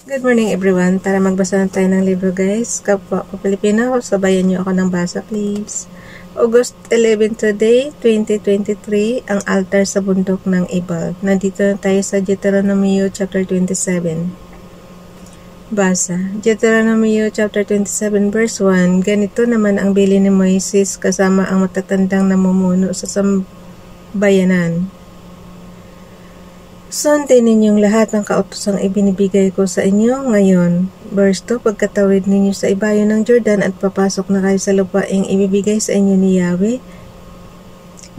Good morning everyone. Tara magbasa na tayo ng libro guys. Kapwa ko Pilipino, sabayan niyo ako ng basa please. August 11 today, 2023, ang altar sa bundok ng Ebal. Nandito na tayo sa Deuteronomy chapter 27. Basa. Deuteronomy chapter 27 verse 1. Ganito naman ang bilin ni Moises kasama ang matatandang namumuno sa sambayanan. Sundin ninyong lahat ng kautosang ibinibigay ko sa inyo ngayon. Verse 2, pagkatawid ninyo sa ibayo ng Jordan at papasok na kayo sa lupaing ibibigay sa inyo ni Yahweh,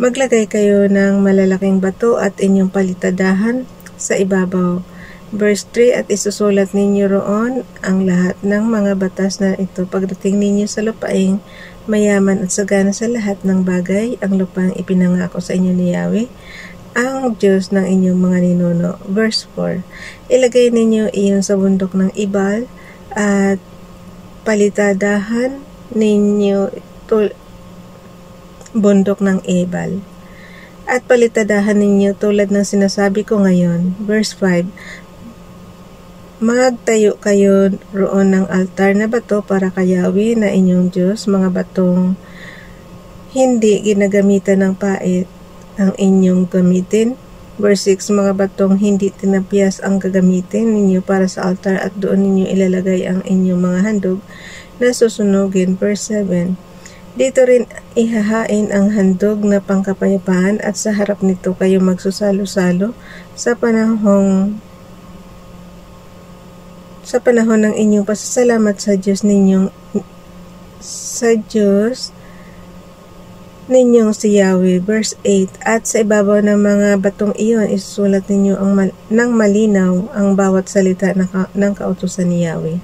maglagay kayo ng malalaking bato at inyong palitadahan sa ibabaw. Verse 3, at isusulat ninyo roon ang lahat ng mga batas na ito pagdating ninyo sa lupaing mayaman at sagana sa lahat ng bagay, ang lupaing ipinangako sa inyo ni Yahweh, ang Diyos ng inyong mga ninuno. Verse 4, ilagay ninyo iyon sa bundok ng Ebal at palitadahan ninyo bundok ng Ebal at palitadahan ninyo tulad ng sinasabi ko ngayon. Verse 5, magtayo kayo roon ng altar na bato para kay Yahweh na inyong Diyos, mga batong hindi ginagamitan ng pait ang inyong gamitin. Verse 6, mga batong hindi tinapyas ang gagamitin ninyo para sa altar at doon ninyo ilalagay ang inyong mga handog na susunugin. Verse 7, dito rin ihahain ang handog na pangkapayapaan at sa harap nito kayo magsusalo-salo sa panahon ng inyong pasasalamat sa Diyos ninyong si Yahweh. Verse 8, at sa ibabaw ng mga batong iyon isusulat ninyo ng malinaw ang bawat salita ng kautusan ni Yahweh.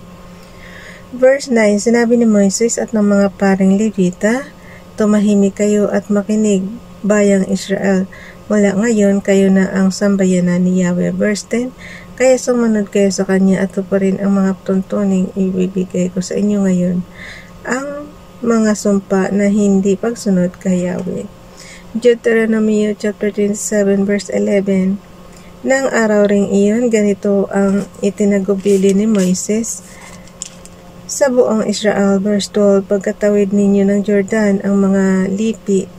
Verse 9, sinabi ni Moises at ng mga paring Levita, tumahimik kayo at makinig, bayang Israel, mula ngayon kayo na ang sambayanan ni Yahweh. Verse 10, kaya sumunod kayo sa kanya at tuparin ang mga tuntuning ibibigay ko sa inyo ngayon, ang mga sumpa na hindi pagsunod kay Yahweh. Deuteronomy chapter 27 verse 11, nang araw ring iyon, ganito ang itinagubili ni Moises sa buong Israel. Verse 12, pagkatawid ninyo ng Jordan, ang mga lipi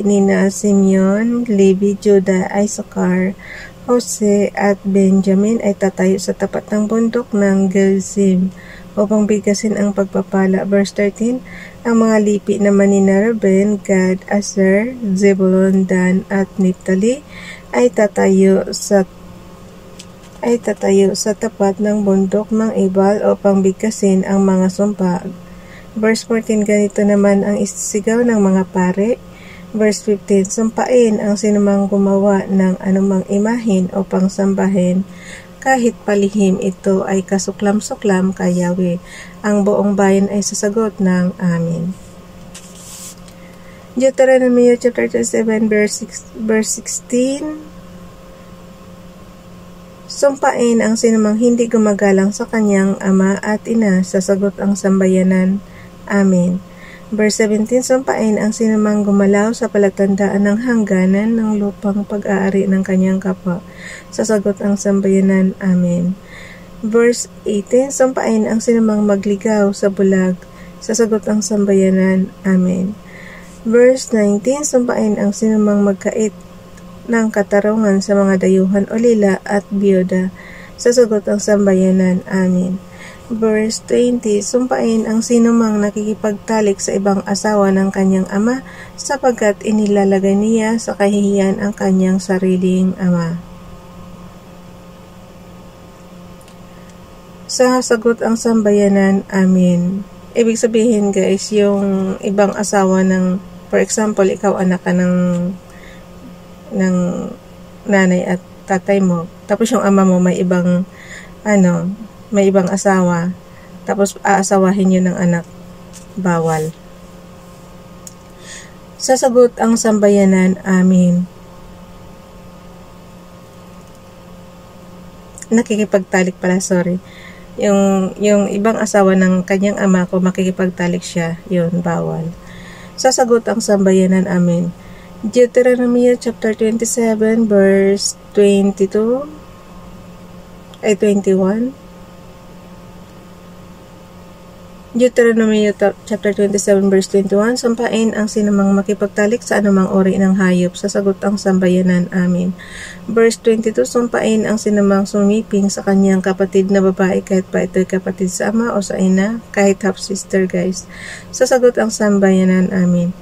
ni Simeon, Levi, Judah, Issachar, Jose at Benjamin ay tatayo sa tapat ng bundok ng Gerizim upang bigkasin ang pagpapala. Verse 13, ang mga lipi naman ni Reuben, Gad, Aser, Zebulun, Dan at Naphtali ay tatayo sa tapat ng bundok ng Ebal upang bigkasin ang mga sumpa. Verse 14, ganito naman ang isisigaw ng mga pare. Verse 15, sumpain ang sinumang gumawa ng anumang imahin upang sambahin, kahit palihim ito ay kasuklam-suklam kay Yahweh. Ang buong bayan ay sasagot ng amin. Deuteronomy chapter 27 verse 16, sumpain ang sinumang hindi gumagalang sa kanyang ama at ina, sasagot ang sambayanan. Amen. Verse 17, sumpain ang sinumang gumalaw sa palatandaan ng hangganan ng lupang pag-aari ng kanyang kapwa, sasagot ang sambayanan. Amen. Verse 18, sumpain ang sinumang magligaw sa bulag, sasagot ang sambayanan. Amen. Verse 19, sumpain ang sinumang magkait ng katarungan sa mga dayuhan o lila at biyuda, sasagot ang sambayanan. Amen. Verse 20, sumpain ang sinumang nakikipagtalik sa ibang asawa ng kanyang ama sapagkat inilalagay niya sa kahihiyan ang kanyang sariling ama. Sasagot ang sambayanan. Amen. Ibig sabihin guys, yung ibang asawa ng, for example, ikaw anak ka ng nanay at tatay mo, tapos yung ama mo may ibang asawa, tapos aasawahin yun ng anak, bawal. Sasagot ang sambayanan. Amen. Nakikipagtalik pala, sorry. Yung ibang asawa ng kanyang ama, kung makikipagtalik siya, yun, bawal. Sasagot ang sambayanan. Amen. Deuteronomy chapter 27 verse 22, ay 21. Deuteronomy chapter 27 verse 21, sampain ang sinumang makipagtalik sa anumang uri ng hayop, sasagot ang sambayanan, amin. Verse 22, sampain ang sinumang sumiping sa kanyang kapatid na babae, kahit pa ito'y kapatid sa ama o sa ina, kahit half-sister guys, sasagot ang sambayanan, amin.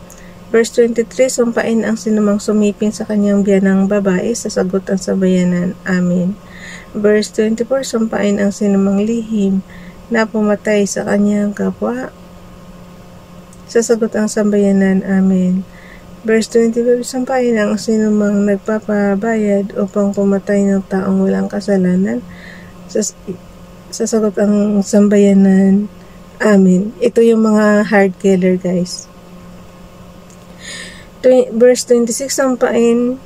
Verse 23, sampain ang sinumang sumiping sa kanyang biyanang babae, sasagot ang sambayanan, amin. Verse 24, sampain ang sinumang lihim na pumatay sa kanyang kapwa, sasagot ang sambayanan, amen. Verse 25, sampain ang sinumang nagpapabayad upang pumatay ng taong walang kasalanan, sasagot ang sambayanan, amen. Ito yung mga hard killer guys. Verse 26, sampain,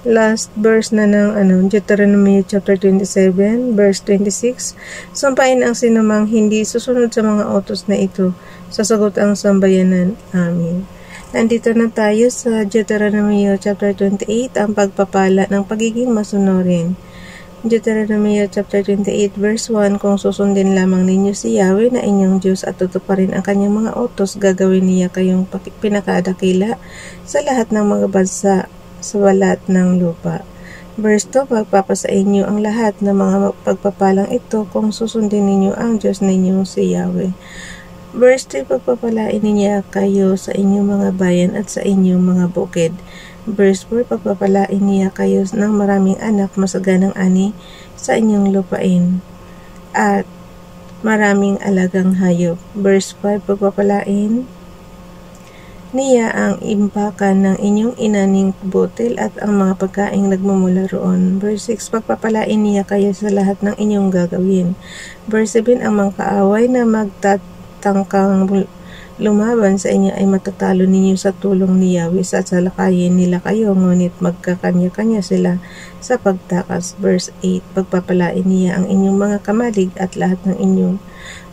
last verse na ng Deuteronomy chapter 27 verse 26, sampain ang sinumang hindi susunod sa mga utos na ito, sasagot ang sambayanan, amin. Nandito na tayo sa Deuteronomy chapter 28, ang pagpapala ng pagiging masunurin. Deuteronomy chapter 28 verse 1, kung susundin lamang ninyo si Yahweh na inyong Diyos at tutuparin ang kanyang mga utos, gagawin niya kayong pinakadakila sa lahat ng mga bansa sa balat ng lupa. Verse 2, pagpapasa inyo ang lahat ng mga pagpapalang ito kung susundin ninyo ang Diyos ninyo si Yahweh. Verse 3, pagpapalain niya kayo sa inyong mga bayan at sa inyong mga bukid. Verse 4, pagpapalain niya kayo ng maraming anak, masaganang ani sa inyong lupain at maraming alagang hayop. Verse 5, pagpapalain niya ang impakan ng inyong inaning butil at ang mga pagkaing nagmumula roon. Verse 6, pagpapalain niya kayo sa lahat ng inyong gagawin. Verse 7, ang mga kaaway na magtatangkang lumaban sa inyo ay matatalo ninyo sa tulong ni Yahweh, sa salakayin nila kayo, ngunit magkakanya-kanya sila sa pagtakas. Verse 8, pagpapalain niya ang inyong mga kamalig at lahat ng inyong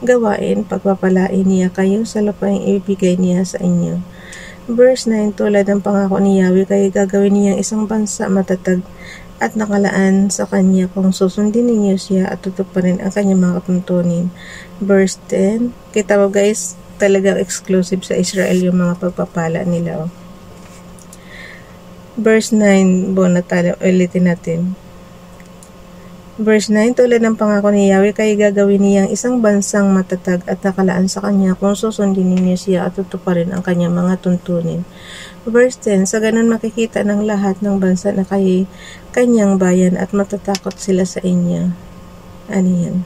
gawain, pagpapalain niya kayo sa lupaing ibibigay niya sa inyo. Verse 9, tulad ng pangako ni Yahweh, kayo gagawin niyang isang bansa matatag at nakalaan sa kanya kung susundin ninyo siya at tutuparin ang kanyang mga katuntunin. Verse 10, kita mo guys, talagang exclusive sa Israel yung mga pagpapala nila. Verse 9, ulitin natin. Verse 9, tulad ng pangako ni Yahweh, kayo gagawin niyang isang bansang matatag at nakalaan sa kanya kung susundin ninyo siya at tutuparin ang kanyang mga tuntunin. Verse 10, sa ganun makikita ng lahat ng bansa na kayo kanyang bayan at matatakot sila sa inyo. Ano yan?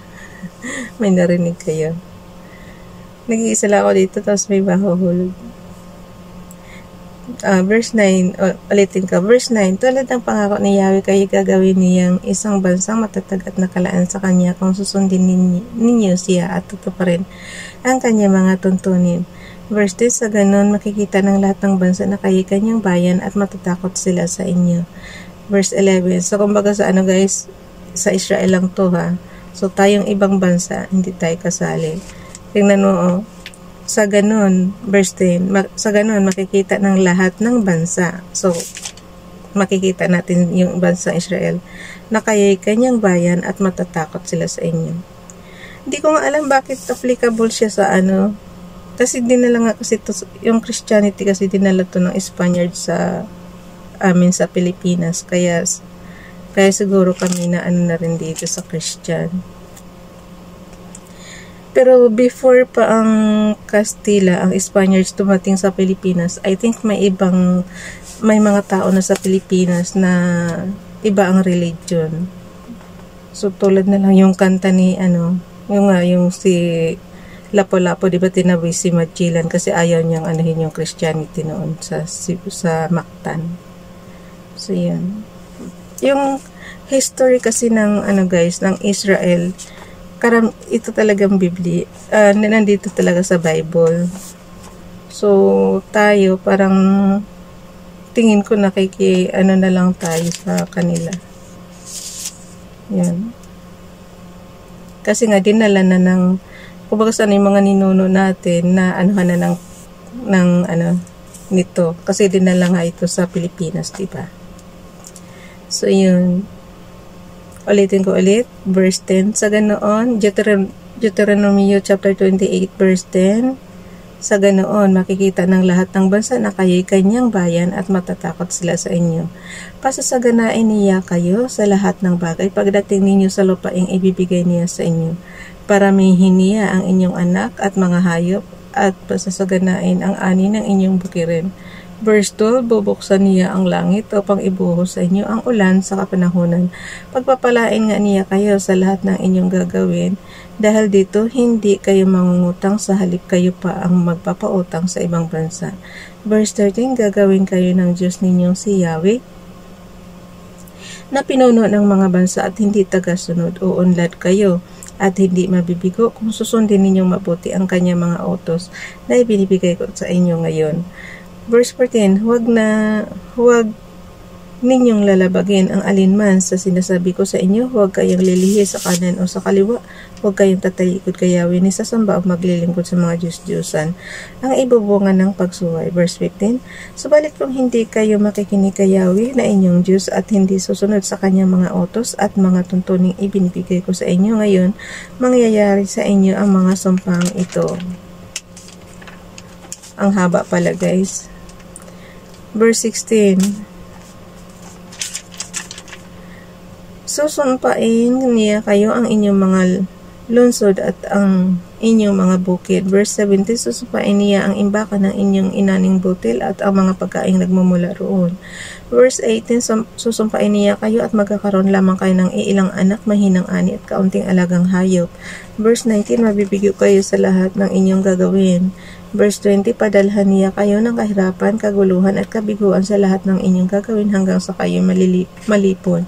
May narinig kayo. Nag-iisa lang ako dito tapos may mahuhulog. Verse 9, ulitin ka. Verse 9, tulad ng pangako ni Yahweh, kayo gagawin niyang isang bansang matatag at nakalaan sa kanya kung susundin ninyo siya at tutuparin ang kanyang mga tuntunin. Verse 10, sa ganun makikita ng lahat ng bansa na kayo kanyang bayan at matatakot sila sa inyo. Verse 11, so kumbaga sa guys, sa Israel lang to ha. So tayong ibang bansa, hindi tayo kasali. Tingnan mo sa ganun, verse 10, sa ganun makikita ng lahat ng bansa. So, makikita natin yung bansang Israel na kayo'y kanyang bayan at matatakot sila sa inyo. Hindi ko nga alam bakit applicable siya sa kasi dinala nga kasi to, yung Christianity kasi dinala to ng Spaniard sa amin sa Pilipinas. Kaya siguro kami na na rin dito sa Christian. Pero before pa ang Kastila, ang Spaniards dumating sa Pilipinas, I think may mga tao na sa Pilipinas na iba ang religion. So tulad na lang yung kanta ni yung si Lapu-Lapu, di ba tinaboy si Magellan kasi ayaw niyang yung Christianity noon sa Mactan. So yun. Yung history kasi ng guys, ng Israel, ito talagang Biblia, nandito talaga sa Bible. So, tayo parang tingin ko na na lang tayo sa kanila. Yan. Kasi nga dinala na ng, kumbaga sana yung mga ninuno natin na nito. Kasi dinala nga ito sa Pilipinas, diba? So, yun. Ulitin ko ulit, verse 10. Sa ganoon, Deuteronomy chapter 28 verse 10. Sa ganoon, makikita ng lahat ng bansa na kayo'y kanyang bayan at matatakot sila sa inyo. Pasasaganain niya kayo sa lahat ng bagay pagdating ninyo sa lupaing ibibigay niya sa inyo. Paramihin niya ang inyong anak at mga hayop at pasasaganain ang ani ng inyong bukirin. Verse 12, bubuksan niya ang langit upang ibuhos sa inyo ang ulan sa kapanahunan. Pagpapalain nga niya kayo sa lahat ng inyong gagawin. Dahil dito, hindi kayo mangungutang sa halip kayo pa ang magpapautang sa ibang bansa. Verse 13, gagawin kayo ng Diyos ninyong si Yahweh, na pinuno ng mga bansa at hindi tagasunod. Uunlad kayo at hindi mabibigo kung susundin ninyong mabuti ang kanyang mga utos na ibinibigay ko sa inyo ngayon. Verse 14, huwag ninyong lalabagin ang alinman sa sinasabi ko sa inyo. Huwag kayong lilihi sa kanan o sa kaliwa. Huwag kayong tatalikod kay Yahweh ni sasamba o maglilingkod sa mga Diyos-Diyosan. Ang ibubungan ng pagsuway. Verse 15, subalit kung hindi kayo makikinig kay Yahweh na inyong Diyos at hindi susunod sa kanyang mga utos at mga tuntuning ibinibigay ko sa inyo ngayon, mangyayari sa inyo ang mga sumpang ito. Ang haba pala, guys. Verse 16, susumpain niya kayo ang inyong mga lungsod at ang inyong mga bukid. Verse 17, susumpain niya ang imbakan ng inyong inaning butil at ang mga pagkaing nagmumula roon. Verse 18, susumpain niya kayo at magkakaroon lamang kayo ng iilang anak, mahinang ani at kaunting alagang hayop. Verse 19, mabibigyo kayo sa lahat ng inyong gagawin. Verse 20, padalhan niya kayo ng kahirapan, kaguluhan at kabiguan sa lahat ng inyong gagawin hanggang sa kayo malipon.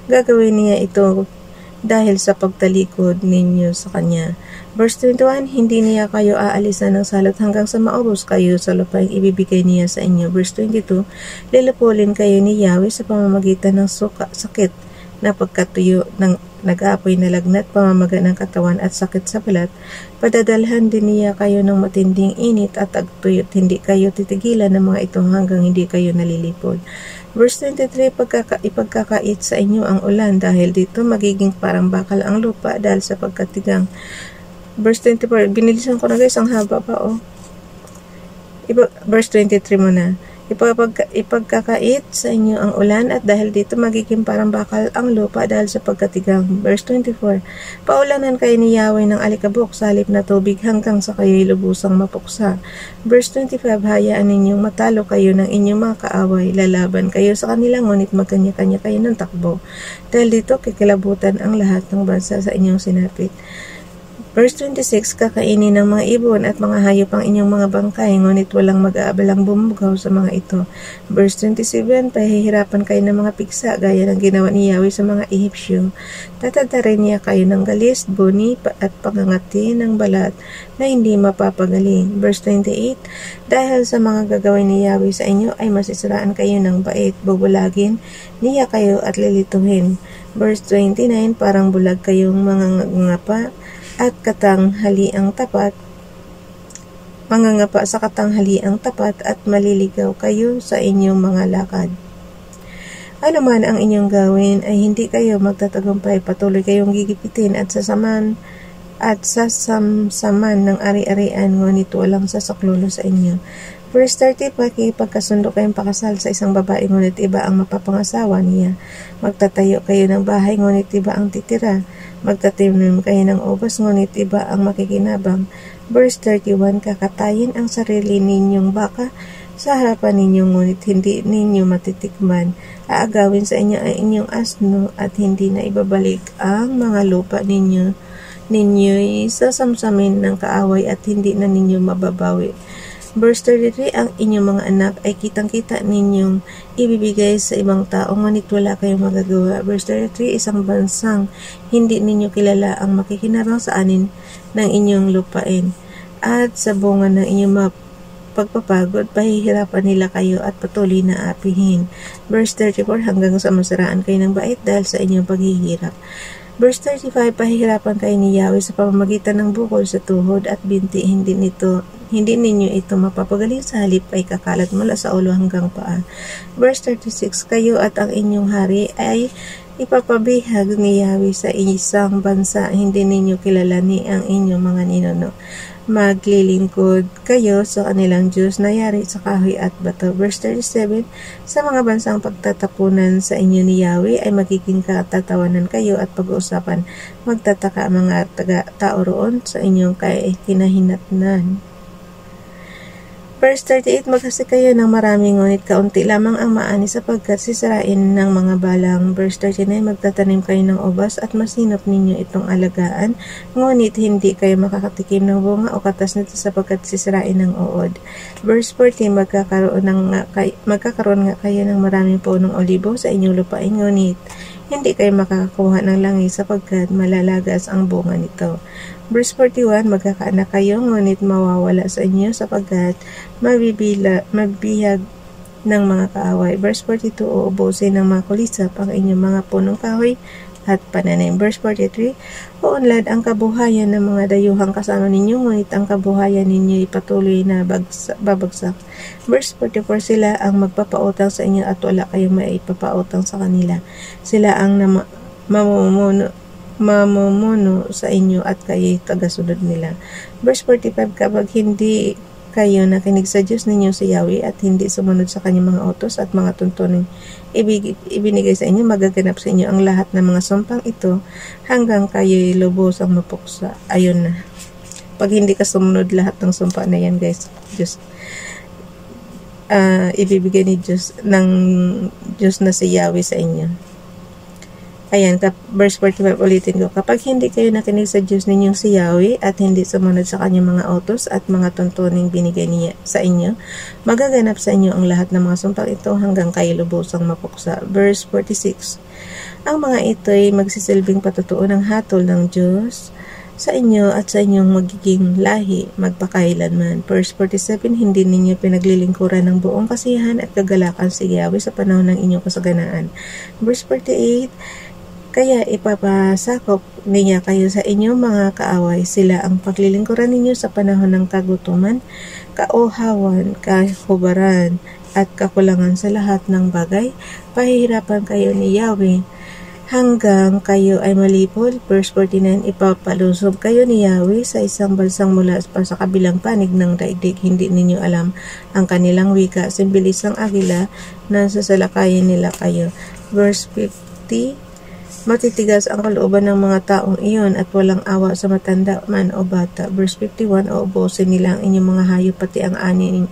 Gagawin niya ito dahil sa pagtalikod ninyo sa kanya. Verse 21, hindi niya kayo aalisan ng salot hanggang sa maubos kayo sa lupaing ibibigay niya sa inyo. Verse 22, lilipulin kayo ni Yahweh sa pamamagitan ng sakit na pagkatuyo ng nag-aapoy na lagnat, pamamaga ng katawan at sakit sa balat. Padadalhan din niya kayo ng matinding init at tagtuyot. Hindi kayo titigilan ng mga ito hanggang hindi kayo nalilipod. Verse 23, ipagkakait sa inyo ang ulan dahil dito magiging parang bakal ang lupa dahil sa pagkatigang. Verse 24, binilisan ko na guys, ang haba pa verse 23 muna. Ipagkakait sa inyo ang ulan at dahil dito magiging parang bakal ang lupa dahil sa pagkatigang. Verse 24, paulanan kayo ni Yahweh ng alikabok sa halip na tubig hanggang sa kayo'y lubusang mapuksa. Verse 25, hayaan ninyong matalo kayo ng inyong mga kaaway, lalaban kayo sa kanila ngunit magkanya-kanya kayo ng takbo. Dahil dito kikilabutan ang lahat ng bansa sa inyong sinapit. Verse 26, kakainin ng mga ibon at mga hayop ang inyong mga bangkay, ngunit walang mag-aabalang bumugaw sa mga ito. Verse 27, pahihirapan kayo ng mga piksa, gaya ng ginawa ni Yahweh sa mga Ehipsyo. Tatadarin niya kayo ng galis, buni at pangangati ng balat na hindi mapapagaling. Verse 28, dahil sa mga gagawin ni Yahweh sa inyo ay masisiraan kayo ng bait, bubulagin niya kayo at lilituhin. Verse 29, parang bulag kayong mga ngapa at katanghaliang tapat, mangangapa sa katanghaliang tapat at maliligaw kayo sa inyong mga lakad. Ano man ang inyong gawin ay hindi kayo magtatagumpay, patuloy kayong gigipitin at sasamsaman ng ari-arian, ngunit walang sasaklulo sa inyo. Verse 30, pagkasundo kayong pakasal sa isang babae, ngunit iba ang mapapangasawa niya. Magtatayo kayo ng bahay, ngunit iba ang titira. Magtatanim kayo ng ubas, ngunit iba ang makikinabang. Verse 31, kakatayin ang sarili ninyong baka sa harapan ninyo, ngunit hindi ninyo matitikman. Aagawin sa inyo ay inyong asno at hindi na ibabalik ang mga lupa ninyo'y sasamsamin ng kaaway at hindi na ninyo mababawi. Verse 33, ang inyong mga anak ay kitang-kita ninyong ibibigay sa ibang tao, ngunit wala kayong magagawa. Verse 33, isang bansang hindi ninyo kilala ang makikinabang sa anin ng inyong lupain. At sa bunga ng inyong pagpapagod, pahihirapan nila kayo at patuloy na apihin. Verse 34, hanggang sa masaraan kayo ng bait dahil sa inyong paghihirap. Verse 35, pahihirapan kayo ni Yahweh sa pamamagitan ng bukol sa tuhod at binti, hindi ninyo ito mapapagaling, sa halip ay kakalat mula sa ulo hanggang paa. Verse 36, kayo at ang inyong hari ay Ipapabihag ni Yahweh sa isang bansa, hindi ninyo kilalanin ang inyong mga ninuno. Maglilingkod kayo sa kanilang Diyos na yari sa kahoy at bato. Verse 37, sa mga bansang pagtatapunan sa inyo ni Yahweh ay magiging katatawanan kayo at pag-uusapan. Magtataka ang mga tao roon sa inyong kinahinatnan. Verse 38, maghasi kayo ng marami, ngunit kaunti lamang ang maani sapagkat sisirain ng mga balang. Verse 39, magtatanim kayo ng ubas at masinop ninyo itong alagaan, ngunit hindi kayo makakatikim ng bunga o katas nito sapagkat sisirain ng uod. Verse 40, magkakaroon nga kayo ng maraming punong olibo sa inyong lupain, ngunit hindi kayo makakakuha ng langis sapagkat malalagas ang bunga nito. Verse 41, magkakaanak kayo, ngunit mawawala sa inyo sapagkat mabibihag ng mga kaaway. Verse 42, uubusin ng mga kulisap ang inyong mga punong kahoy at pananim. Verse 43, uunlad ang kabuhayan ng mga dayuhang kasama ninyo, ngunit ang kabuhayan ninyo patuloy na babagsak. Verse 44, sila ang magpapautang sa inyo at wala kayong maipapautang sa kanila. Sila ang mamumuno sa inyo at kayo'y tagasunod nila. Verse 45, kapag hindi kayo nakinig sa Diyos ninyo si Yahweh at hindi sumunod sa kanyang mga utos at mga tuntuning ibinigay sa inyo, magaganap sa inyo ang lahat ng mga sumpang ito hanggang kayo'y lubos ang mapuksa. Ayun na. Pag hindi ka sumunod lahat ng sumpa na yan, guys, Diyos, ibibigay ni Diyos ng Diyos na si Yahweh sa inyo. Ayan, verse 45, ulitin ko. Kapag hindi kayo nakinig sa Diyos ninyong si Yahweh at hindi sumunod sa kanyang mga utos at mga tuntuning binigay niya sa inyo, magaganap sa inyo ang lahat ng mga sumpang ito hanggang kayo lubosang mapuksa. Verse 46, ang mga ito ay magsisilbing patutuo ng hatol ng Diyos sa inyo at sa inyong magiging lahi magpakailanman. Verse 47, hindi ninyo pinaglilingkuran ng buong kasiyahan at kagalakan si Yahweh sa panahon ng inyong kasaganaan. Verse 48, kaya ipapasakop niya kayo sa inyong mga kaaway. Sila ang paglilingkuran ninyo sa panahon ng kagutuman, kauhawan, kahubaran, at kakulangan sa lahat ng bagay. Pahihirapan kayo ni Yahweh hanggang kayo ay malipol. Verse 49, ipapalusob kayo ni Yahweh sa isang bansang mula pa sa kabilang panig ng daigdig. Hindi ninyo alam ang kanilang wika. Simbilis ang agila na sasalakayin nila kayo. Verse 50, matitigas ang kalooban ng mga taong iyon at walang awa sa matanda man o bata. Verse 51, uubusin nila ang inyong mga hayop pati ang ani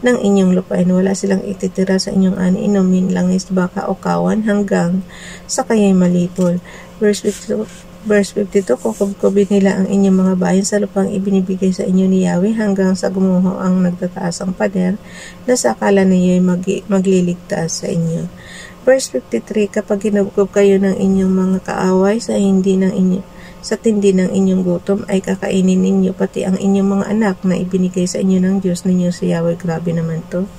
ng inyong lupain. Wala silang ititira sa inyong ani, inumin, langis, baka o kawan hanggang sa kayo'y malipol. Verse 52, kukubkubin nila ang inyong mga bayan sa lupang ibinibigay sa inyo ni Yahweh hanggang sa gumuho ang nagtataas ang pader na sa akala niyo'y magliligtas sa inyo. Verse 53, kapag ginugkob kayo ng inyong mga kaaway sa tindi ng inyong gutom ay kakainin ninyo pati ang inyong mga anak na ibinigay sa inyo ng Diyos ninyo si Yahweh. Grabe naman to.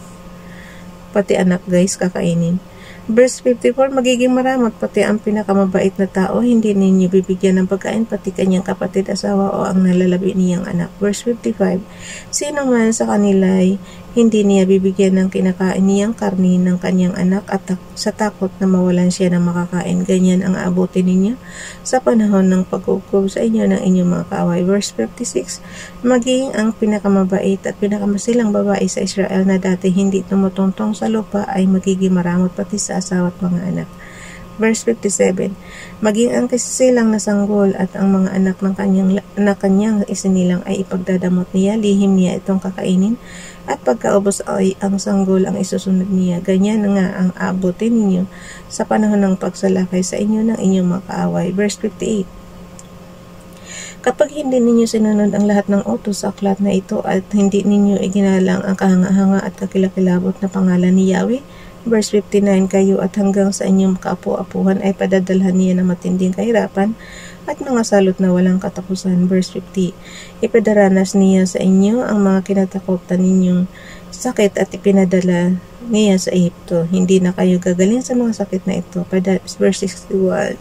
Pati anak, guys, kakainin. Verse 54, magiging maramot pati ang pinakamabait na tao, hindi ninyo bibigyan ng pagkain pati kanyang kapatid, asawa o ang nalalabi niyang anak. Verse 55, sino man sa kanila ay hindi niya bibigyan ng kinakain niyang karni ng kanyang anak at sa takot na mawalan siya ng makakain, ganyan ang aabutin ninyo sa panahon ng pagkukob sa inyo ng inyong mga kaaway. Verse 56, maging ang pinakamabait at pinakamasilang babae sa Israel na dati hindi tumutuntong sa lupa ay magiging maramot pati sa asawa at mga anak. Verse 57, maging ang kasisilang na sanggol at ang mga anak ng kanyang isinilang ay ipagdadamot niya, lihim niya itong kakainin at pagkaubos ay ang sanggol ang isusunod niya. Ganyan nga ang aabutin ninyo sa panahon ng pagsalakay sa inyo ng inyong mga kaaway. Verse 58, kapag hindi ninyo sinunod ang lahat ng utos sa aklat na ito at hindi ninyo iginalang ang kahanga-hanga at kakilakilabot na pangalan ni Yahweh. Verse 59, kayo at hanggang sa inyong kaapu-apuhan ay padadalhan niya ng matinding kahirapan at mga salot na walang katapusan. Verse 50, ipadaranas niya sa inyo ang mga kinatakutan ninyong sakit at ipinadala niya sa Ehipto. Hindi na kayo gagaling sa mga sakit na ito. Verse 61,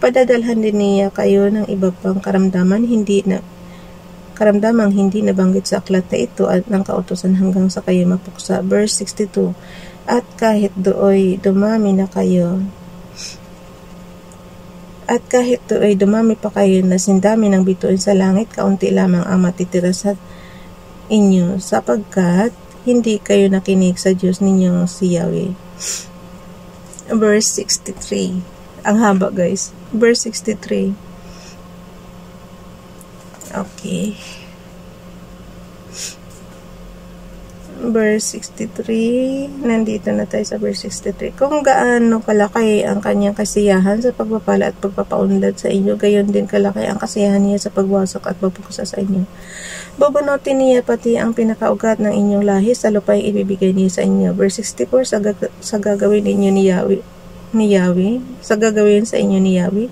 padadalhan din niya kayo ng iba pang karamdamang hindi nabanggit sa aklat na ito at ng kautusan hanggang sa kayo mapuksa. Verse 62, at kahit dooy dumami na kayo At kahit to ay dumami pa kayo na sindami ng bituin sa langit, kaunti lamang ang matitira sa inyo, sapagkat hindi kayo nakinig sa Diyos ninyong si Yahweh. Verse 63. Ang haba, guys. Verse 63. Okay. Verse 63. Nandito na tayo sa verse 63. Kung gaano kalaki ang kanyang kasiyahan sa pagpapala at pagpapaunlad sa inyo, gayon din kalaki ang kasiyahan niya sa pagwasak at pagpupusa sa inyo. Bubunutin niya pati ang pinakaugat ng inyong lahi sa lupang ibibigay niya sa inyo. Verse 64. Sa gagawin ninyo ni Yahweh, sa gagawin sa inyo ni Yahweh,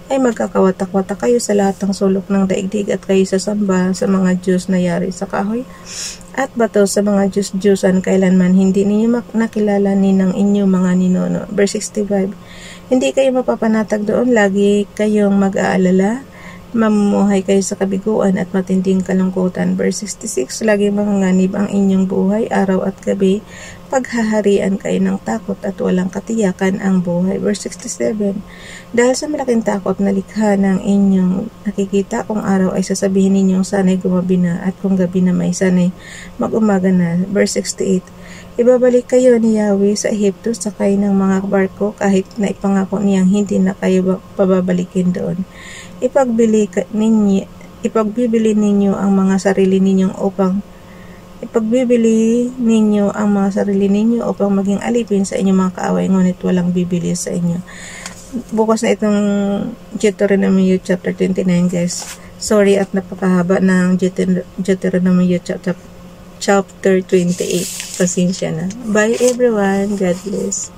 ay magkakawatak-watak kayo sa lahat ng sulok ng daigdig at kayo sasamba sa mga Diyos na yari sa kahoy at bato, sa mga Diyos-Diyosan kailanman hindi ninyo nakilala ni ng inyong mga ninuno. Verse 65. Hindi kayo mapapanatag doon, lagi kayong mag-aalala, mamumuhay kayo sa kabiguan at matinding kalungkutan. Verse 66. Lagi manganganib ang inyong buhay araw at gabi, paghaharian kayo ng takot at walang katiyakan ang buhay. Verse 67. Dahil sa malaking takot na likha ng inyong nakikita kung araw, ay sasabihin ninyong sanay gumabi na, at kung gabi na may sanay mag-umaga na. Verse 68. Ibabalik kayo ni Yahweh sa Ehipto sakay ng mga barko, kahit na ipangako niyang hindi na kayo pababalikin doon. Ipagbibili ninyo ang mga sarili ninyo upang maging alipin sa inyong mga kaaway, ngunit walang bibili sa inyo. Bukas na itong Deuteronomy chapter 29, guys. Sorry at napakahaba ng Deuteronomy chapter 28. Pasensya na. Bye everyone. God bless.